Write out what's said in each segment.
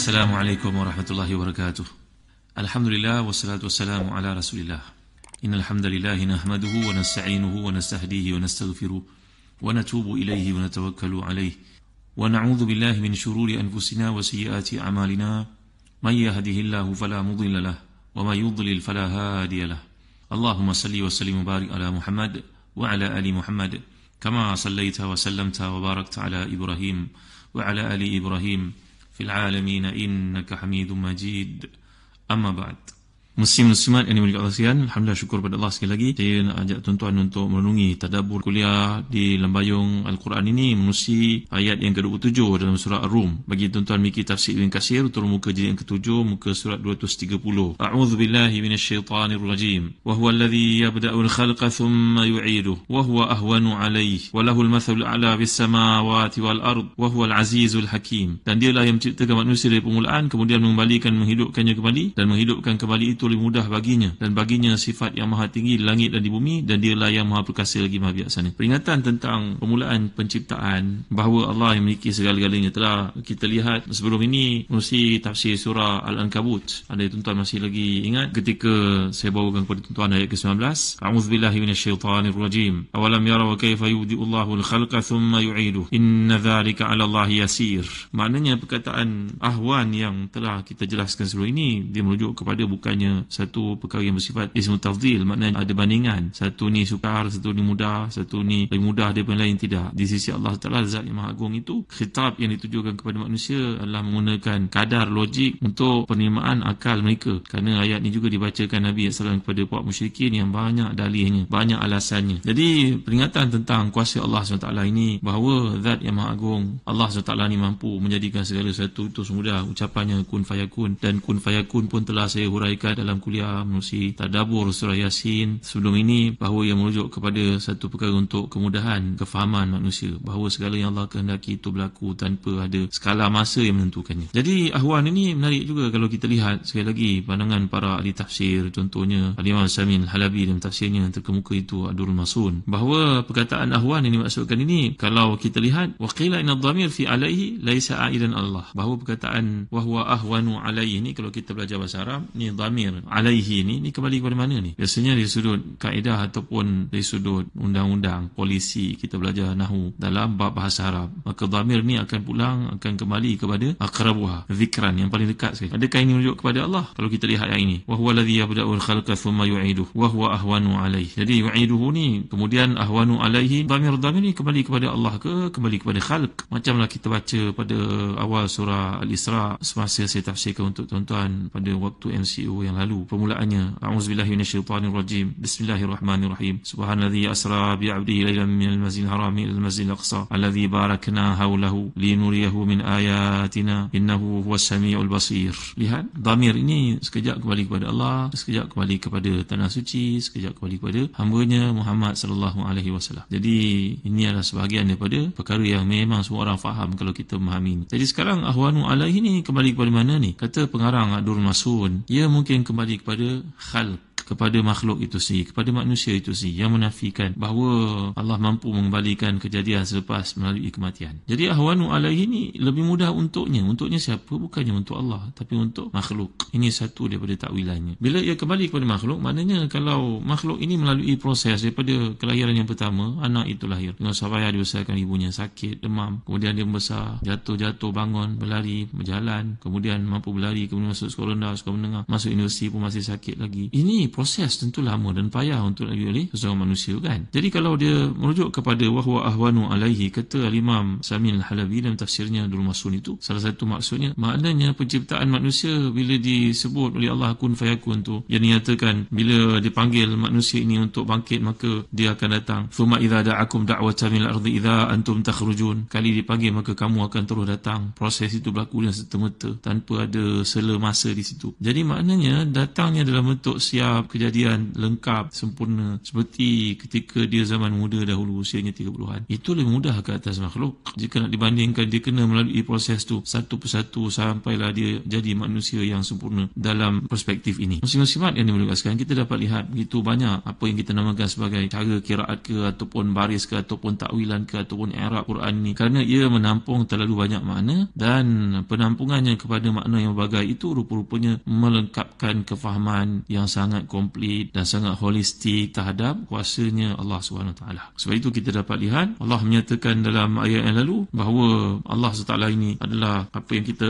Assalamualaikum warahmatullahi wabarakatuh. Alhamdulillah wassalatu wassalamu ala Rasulillah. Innal hamdalillah nahmaduhu wa nasta'inuhu wa nastahdihi wa nastaghfiruh wa natubu ilayhi wa natawakkalu alayhi wa na'udzu billahi min shururi anfusina wa sayyiati a'malina. May yahdihillahu fala mudilla lahu wa may yudlil fala hadiya lahu. Allahumma salli wa sallim wa barik ala Muhammad wa ala ali Muhammad kama sallaita wa sallamta wa barakta ala Ibrahim wa ala ali Ibrahim fil alamin innaka Hamidum Majid. Amma ba'd. Muslim-muslimat yang dimiliki Allah sekalian, alhamdulillah, syukur pada Allah sekali lagi. Saya nak ajak tuan-tuan untuk merenungi tadabbur kuliah di lembayung Al-Quran ini menerusi ayat yang ke-27 dalam surah Ar-Rum. Bagi tuan-tuan memiliki tafsir Ibn Katsir, turun muka jilid yang ke-7, muka surat 230. A'udzu billahi minasyaitanir rajim. Wa huwa alladhi yabda'ul khalqa thumma yu'iduhu wa huwa ahwanu 'alayhi wa lahul mathalul a'la fis samawati wal ard wa huwal azizul hakim. Dan dialah yang menciptakan manusia dari permulaan, kemudian menghidupkannya kembali, dan menghidupkan kembali itu lebih mudah baginya, dan baginya sifat yang maha tinggi di langit dan di bumi, dan dialah yang maha perkasa lagi maha bijaksana. Peringatan tentang permulaan penciptaan, bahawa Allah yang memiliki segala-galanya telah kita lihat sebelum ini menerusi tafsir surah Al-Ankabut. Ada tuan-tuan masih lagi ingat ketika saya bawakan kepada tuan-tuan ayat ke-19, A'udzubillahi minasyaitanir rajim. Awalam yarau kaifa yubdi'ullahu al-khalqa thumma yu'iduhu inna dzalika 'ala Allahi yasir. Maknanya perkataan ahwan yang telah kita jelaskan sebelum ini, dia merujuk kepada bukannya satu perkara yang bersifat ismu tafdhil, maknanya ada bandingan, satu ni sukar, satu ni mudah, satu ni lebih mudah daripada lain. Tidak. Di sisi Allah Ta'ala, Zat yang Maha Agung itu, khitab yang ditujukan kepada manusia adalah menggunakan kadar logik untuk penerimaan akal mereka. Kerana ayat ini juga dibacakan Nabi SAW kepada puak musyrikin yang banyak dalihnya, banyak alasannya. Jadi peringatan tentang kuasa Allah SWT ini, bahawa Zat yang Maha Agung, Allah SWT ni mampu menjadikan segala sesuatu itu semudah ucapannya kun fayakun. Dan kun fayakun pun telah saya huraikan dalam kuliah menerusi tadabbur surah Yasin sebelum ini, bahawa yang merujuk kepada satu perkara untuk kemudahan kefahaman manusia, bahawa segala yang Allah kehendaki itu berlaku tanpa ada skala masa yang menentukannya. Jadi ahwan ini menarik juga kalau kita lihat sekali lagi pandangan para ahli tafsir, contohnya Al-Imam Samin Al-Halabi dalam tafsirnya yang terkemuka itu Ad-Durrul Masun, bahawa perkataan ahwan yang dimaksudkan ini, kalau kita lihat waqila inna dhamir fi alaihi laisa aidan Allah, bahawa perkataan wahwa ahwanu alaihi ini, kalau kita belajar bahasa Arab, ni dhamir alaihi ni kembali kepada mana ni? Biasanya dari sudut kaedah ataupun dari sudut undang-undang polisi, kita belajar nahwu dalam bab bahasa Arab, maka dhamir ni akan kembali kepada aqrabuha, zikran, yang paling dekat sekali. Adakah ini merujuk kepada Allah? Kalau kita lihat ayat ini, wa huwa alladhi yabda'ul khalqa thumma yu'iduhu wa huwa ahwanu alaihi. Jadi yu'iduhu ni, kemudian ahwanu alaihi, dhamir ni kembali kepada Allah ke kembali kepada khalq? Macamlah kita baca pada awal surah Al-Isra semasa saya tafsirkan untuk tuan-tuan pada waktu MCO yang lalu. Permulaannya, a'udzubillahi minasyaitanir rajim, bismillahirrahmanirrahim, subhanalladzi asra bi 'abdihi lailan minal masjidil harami ilal masjidil aqsa alladzi barakna haulahu linuriyahu min ayatina innahu huwas samiul basir. Lihat, dhamir ini sekejap kembali kepada Allah, sekejap kembali kepada tanah suci, sekejap kembali kepada hamba-Nya Muhammad sallallahu alaihi wasallam. Jadi ini adalah sebahagian daripada perkara yang memang semua orang faham kalau kita memahami. Jadi sekarang ahwanu alaihi ni kembali kepada mana ni? Kata pengarang Ad-Durrul Masun, ia mungkin kembali kepada khalq, kepada makhluk itu sendiri, kepada manusia itu sendiri, yang menafikan bahawa Allah mampu mengembalikan kejadian selepas melalui kematian. Jadi ahwanu alaihi ni lebih mudah untuknya. Untuknya siapa? Bukannya untuk Allah, tapi untuk makhluk. Ini satu daripada takwilannya. Bila ia kembali kepada makhluk, maknanya kalau makhluk ini melalui proses daripada kelahiran yang pertama, anak itu lahir dengan susah dibesarkan ibunya, sakit, demam, kemudian dia membesar, jatuh, bangun, berlari, berjalan, kemudian mampu berlari, kemudian masuk sekolah rendah, sekolah menengah, masuk universiti pun masih sakit lagi. Ini proses tentu lama dan payah untuk dilalui oleh seorang manusia, kan? Jadi kalau dia merujuk kepada wahwa ahwanu alaihi, kata Al-Imam Samin Al-Halabi dalam tafsirnya Durrul Masun itu, salah satu maksudnya, maknanya penciptaan manusia bila disebut oleh Allah kun fayakun tu, yang dinyatakan bila dipanggil manusia ini untuk bangkit, maka dia akan datang. Thumma idza da'akum da'watan minal ardi idza antum takhrujun. Kali dipanggil maka kamu akan terus datang. Proses itu berlaku dengan serta-merta tanpa ada sela masa di situ. Jadi maknanya datangnya dalam bentuk siap, kejadian lengkap, sempurna seperti ketika dia zaman muda dahulu, usianya 30-an. Itu lebih mudah ke atas makhluk. Jika nak dibandingkan, dia kena melalui proses tu satu persatu sampailah dia jadi manusia yang sempurna dalam perspektif ini. Muslim-muslimat yang dimuliakan, kita dapat lihat begitu banyak apa yang kita namakan sebagai cara kiraat ke, ataupun baris ke, ataupun takwilan ke, ataupun i'rab Quran ni, kerana ia menampung terlalu banyak makna, dan penampungannya kepada makna yang berbagai itu rupa-rupanya melengkapkan kefahaman yang sangat komplit dan sangat holistik terhadap kuasanya Allah SWT. Sebab itu kita dapat lihat Allah menyatakan dalam ayat yang lalu bahawa Allah SWT ini adalah apa yang kita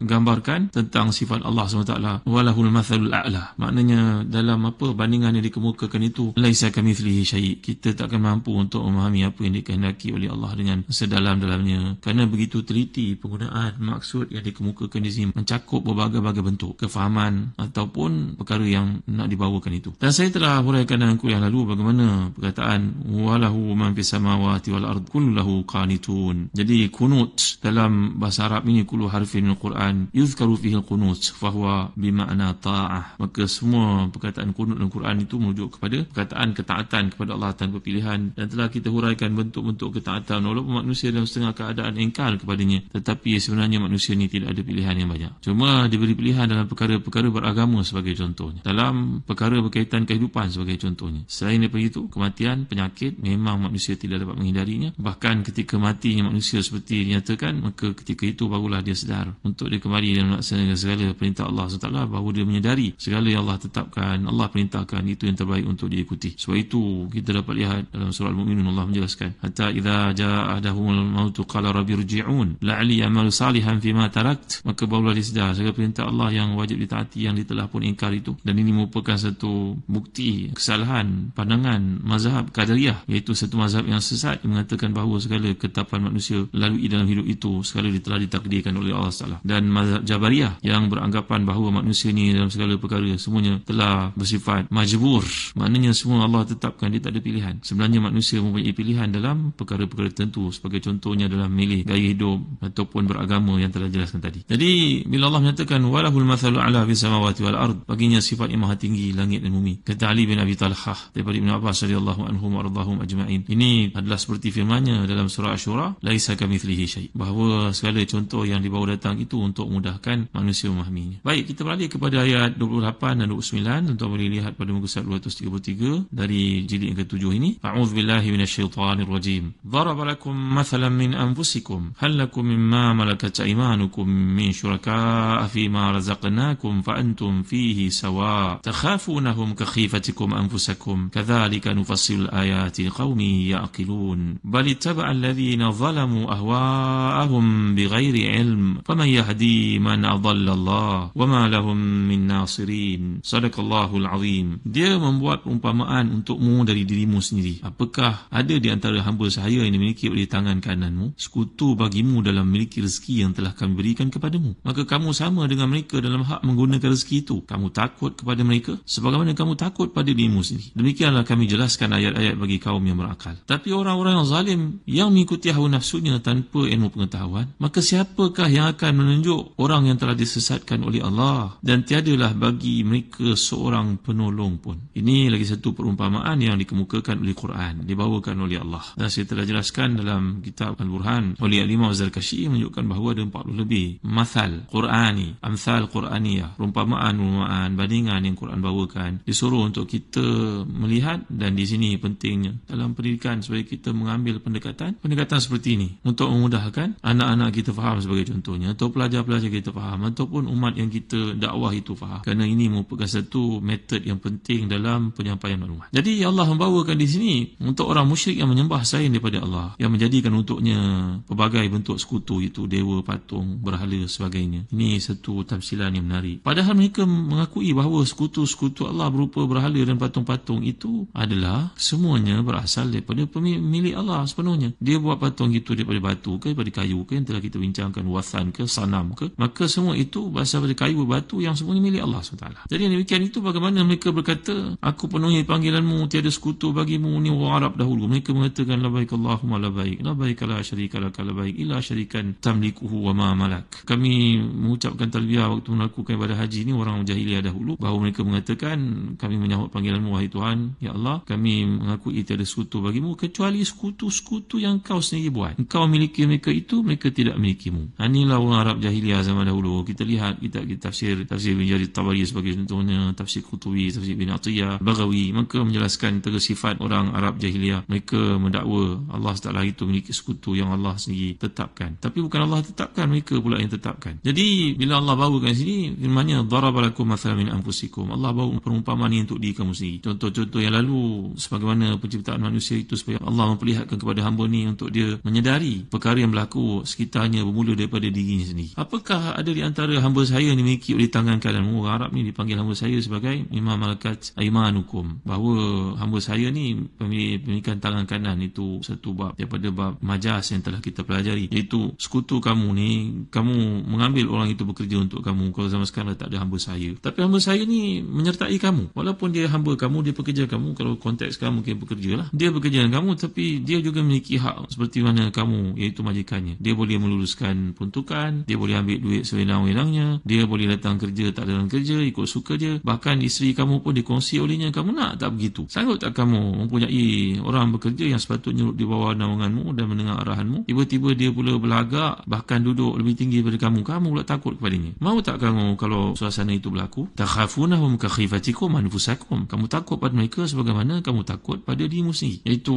gambarkan tentang sifat Allah SWT, walahul mathalul a'la. Maknanya dalam apa bandingan yang dikemukakan itu, laisa kamitslihi syai', kita takkan mampu untuk memahami apa yang dikehendaki oleh Allah dengan sedalam-dalamnya, kerana begitu teliti penggunaan maksud yang dikemukakan di sini, mencakup berbagai-bagai bentuk kefahaman ataupun perkara yang nak dibawakan itu. Dan saya telah huraikan dalam kuliah lalu bagaimana perkataan walahu man fis samawati wal ard kullu lahu qanitun. Jadi kunut dalam bahasa Arab ini kullu harfin min Quran yuzkaru fihi al-qunut fahuwa bimakna ta'ah. Maka semua perkataan kunut dalam Quran itu merujuk kepada perkataan ketaatan kepada Allah tanpa pilihan, dan telah kita huraikan bentuk-bentuk ketaatan. Walaupun manusia dalam setengah keadaan engkar kepadanya, tetapi sebenarnya manusia ini tidak ada pilihan yang banyak. Cuma diberi pilihan dalam perkara-perkara beragama sebagai contohnya, dalam perkara berkaitan kehidupan sebagai contohnya. Selain daripada itu, kematian, penyakit, memang manusia tidak dapat menghindarinya. Bahkan ketika matinya manusia seperti dinyatakan, maka ketika itu barulah dia sedar untuk dia kembali dan melaksanakan segala perintah Allah SWT, bahawa dia menyedari segala yang Allah tetapkan, Allah perintahkan, itu yang terbaik untuk diikuti. Sebab itu kita dapat lihat dalam surah Al-Mu'minun Allah menjelaskan, hatta idza jaa ahadahumul mautu qala rabbi irji'un la'alli a'malu salihan fima tarakt. Maka barulah dia sedar segala perintah Allah yang wajib ditaati, yang dia telah pun ingkar itu. Dan ini merupakan satu bukti kesalahan pandangan mazhab Qadariyah, iaitu satu mazhab yang sesat yang mengatakan bahawa segala ketetapan manusia lalui dalam hidup itu segala telah ditakdirkan oleh Allah SWT. Dan mazhab Jabariyah yang beranggapan bahawa manusia ni dalam segala perkara semuanya telah bersifat majbur, maknanya semua Allah tetapkan, dia tak ada pilihan. Sebenarnya manusia mempunyai pilihan dalam perkara-perkara tertentu, sebagai contohnya dalam milih gaya hidup ataupun beragama yang telah jelaskan tadi. Jadi bila Allah menyatakan walahul mathalul a'la fis samawati wal ard, baginya sifat yang maha tinggi langit dan bumi. Kata Ali bin Abi Talhah daripada Ibn Abbas radhiyallahu anhum wa radhahum ajma'in, ini adalah seperti firman-Nya dalam surah Asy-Syura, laisa kamitslihi syai', bahawa segala contoh yang dibawa datang itu untuk memudahkan manusia memahaminya. Baik, kita beralih kepada ayat 28 dan 29 untuk boleh lihat pada muka surat 233 dari jilid yang ke-7 ini. A'udzubillahi minasyaitonirrajim. Daraba lakum mathalan min anfusikum hal lakum mimma malakat aymanukum min syuraka'a fima razaqnakum fa antum fihi sawa takhafunahum ka khifatikum anfusakum kadzalika nufassilul ayati liqaumin ya'qilun bal ittaba'a alladhina zalamu ahwa'ahum bighairi ilm faman yahdi man adalla Allah wama lahum min nasirin. Sadaqallahul azim. Dia membuat perumpamaan untukmu dari dirimu sendiri. Apakah ada di antara hamba sahaya yang dimiliki oleh tangan kananmu sekutu bagimu dalam memiliki rezeki yang telah kami berikan kepadamu? Maka kamu sama dengan mereka dalam hak menggunakan rezeki itu. Kamu takut kepada mereka sebagaimana kamu takut pada dirimu sendiri. Demikianlah kami jelaskan ayat-ayat bagi kaum yang berakal. Tapi orang-orang yang zalim yang mengikuti hawa nafsunya tanpa ilmu pengetahuan, maka siapakah yang akan menunjuk orang yang telah disesatkan oleh Allah, dan tiadalah bagi mereka seorang penolong pun. Ini lagi satu perumpamaan yang dikemukakan oleh Quran, dibawakan oleh Allah. Dan saya telah jelaskan dalam kitab Al-Burhan oleh Al-Imam Az-Zarkashi, menunjukkan bahawa ada 40 lebih mathal Qurani, amthal Quraniyah, perumpamaan bandingan yang Quran bawakan, disuruh untuk kita melihat. Dan di sini pentingnya dalam pendidikan supaya kita mengambil pendekatan seperti ini untuk memudahkan anak-anak kita faham, sebagai contohnya, atau pelajar-pelajar kita faham, ataupun umat yang kita dakwah itu faham, kerana ini merupakan satu metod yang penting dalam penyampaian maklumat. Jadi Allah membawakan di sini untuk orang musyrik yang menyembah selain daripada Allah, yang menjadikan untuknya pelbagai bentuk sekutu, itu dewa, patung, berhala sebagainya. Ini satu tafsiran yang menarik. Padahal mereka mengakui bahawa sekutu-sekutu Allah berupa berhala dan patung-patung itu adalah semuanya berasal daripada milik Allah sepenuhnya. Dia buat patung itu daripada batu ke, daripada kayu ke, yang telah kita bincangkan, wathan ke, sanam ke, maka semua itu berasal daripada kayu, batu, yang semuanya milik Allah SWT. Jadi demikian itu bagaimana mereka berkata, aku penuhi panggilanmu, tiada sekutu bagimu. Ni orang Arab dahulu, mereka mengatakan labbaik Allahumma labbaik, labbaik la syarika lak labbaik illa syarikan tamlikuhu wa ma malak. Kami mengucapkan talbiyah waktu melakukan ibadah haji. Ni orang jahiliah dahulu, bahawa mereka mereka mengatakan, kami menyahut panggilan-Mu wahai Tuhan, ya Allah, kami mengakui tiada sekutu bagimu kecuali sekutu-sekutu yang Kau sendiri buat. Engkau miliki mereka itu, mereka tidak milikimu. Inilah orang Arab jahiliah zaman dahulu. Kita lihat kitab-kitab tafsir bin Jarir Tabari sebagai contohnya, tafsir Qurtubi, tafsir bin Atiyah, Baghawi, maka menjelaskan tentang sifat orang Arab jahiliah. Mereka mendakwa Allah Taala itu memiliki sekutu yang Allah sendiri tetapkan, tapi bukan Allah tetapkan, mereka pula yang tetapkan. Jadi bila Allah bawakan sini firman-Nya, darabalakum mathalan min anfusikum, Allah bawa perumpamaan ini untuk diri kamu sendiri. Contoh-contoh yang lalu sebagaimana penciptaan manusia itu supaya Allah memperlihatkan kepada hamba ni untuk dia menyedari perkara yang berlaku sekitarnya bermula daripada dirinya sendiri. Apakah ada di antara hamba saya yang dimiliki oleh tangan kanan? Orang Arab ni dipanggil hamba saya sebagai imam malakat aimanukum, bahawa hamba saya ni pemilikan tangan kanan. Itu satu bab daripada bab majas yang telah kita pelajari, iaitu sekutu kamu ni, kamu mengambil orang itu bekerja untuk kamu. Kalau zaman sekarang tak ada hamba saya, tapi hamba saya ni menyertai kamu, walaupun dia hamba kamu, dia pekerja kamu. Kalau konteks kamu mungkin pekerja lah, dia bekerja dengan kamu, tapi dia juga memiliki hak seperti mana kamu, iaitu majikannya. Dia boleh meluluskan peruntukan, dia boleh ambil duit sewenang-wenangnya, dia boleh datang kerja tak dalam kerja, ikut suka dia. Bahkan isteri kamu pun dikongsi olehnya. Kamu nak tak begitu? Sanggup tak kamu mempunyai orang bekerja yang sepatutnya di bawah naunganmu dan mendengar arahanmu, tiba-tiba dia pula berlagak, bahkan duduk lebih tinggi daripada kamu, kamu pula takut kepadanya? Mau tak kamu kalau suasana itu berlaku? Takhafunahum ka khifatikum anfusakum, kamu takut pada mereka sebagaimana kamu takut pada dirimu sendiri, iaitu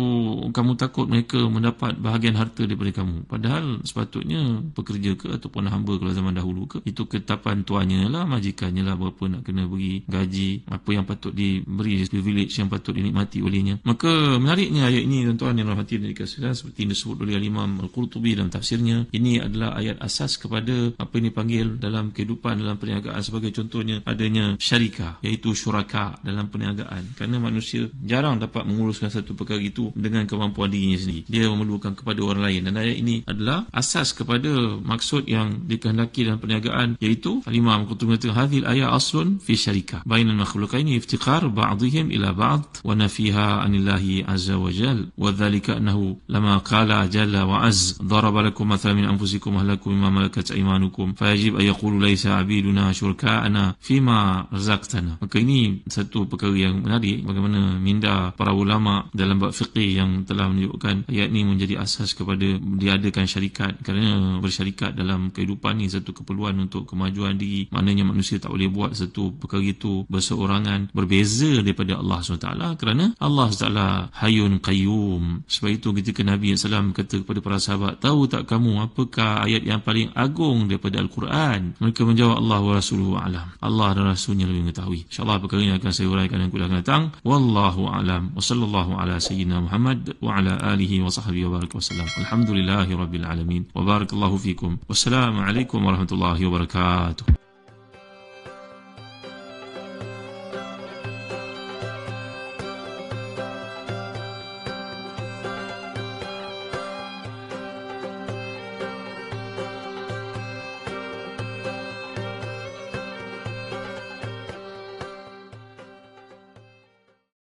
kamu takut mereka mendapat bahagian harta daripada kamu. Padahal sepatutnya pekerja ke ataupun hamba kalau zaman dahulu ke, itu ketetapan tuannya lah, majikannya lah, berapa nak kena beri gaji, apa yang patut diberi, privilege yang patut dinikmati olehnya. Maka menariknya ayat ini, tuan-tuan yang rahmati dan dikasihi, seperti disebut oleh Imam Al-Qurtubi dalam tafsirnya, ini adalah ayat asas kepada apa yang dipanggil dalam kehidupan, dalam perniagaan, sebagai contohnya adanya syarikah, iaitu syuraka dalam perniagaan. Kerana manusia jarang dapat menguruskan satu perkara itu dengan kemampuan dirinya sendiri, dia memerlukan kepada orang lain. Dan ayat ini adalah asas kepada maksud yang dikehendaki dalam perniagaan, iaitu Imam Al-Qurtubi mengatakan, hadhil ayat aslun fi syarikah bainal makhluqaini iftiqar ba'dihim ila ba'd wa nafiha anillahi azza wa jal, wa dhalika annahu lama qala jalla wa az daraba lakum mathalan min anfusikum ahlakum mimma malakat aymanukum fayajib ay yaqulu laysa abiduna syurka'ana fima razaqtana. Maka ini satu perkara yang menarik, bagaimana minda para ulama dalam bab fiqih yang telah menunjukkan ayat ini menjadi asas kepada diadakan syarikat. Kerana bersyarikat dalam kehidupan ni satu keperluan untuk kemajuan diri, maknanya manusia tak boleh buat satu perkara itu berseorangan, berbeza daripada Allah SWT, kerana Allah SWT Hayyun Qayyum. Sebab itu ketika Nabi SAW kata kepada para sahabat, tahu tak kamu apakah ayat yang paling agung daripada Al-Quran? Mereka menjawab, Allah wa Rasuluhu a'lam, Allah dan Rasulnya lebih mengetahui. InsyaAllah perkara ini akan saya uraikan yang kuliah akan datang. Wallahu a'lam, wa sallallahu ala sayyidina Muhammad wa ala alihi wa sahbihi wa baraka wasallam. Alhamdulillahi rabbil alamin, wa barakallahu fikum. Wassalamualaikum warahmatullahi wabarakatuh.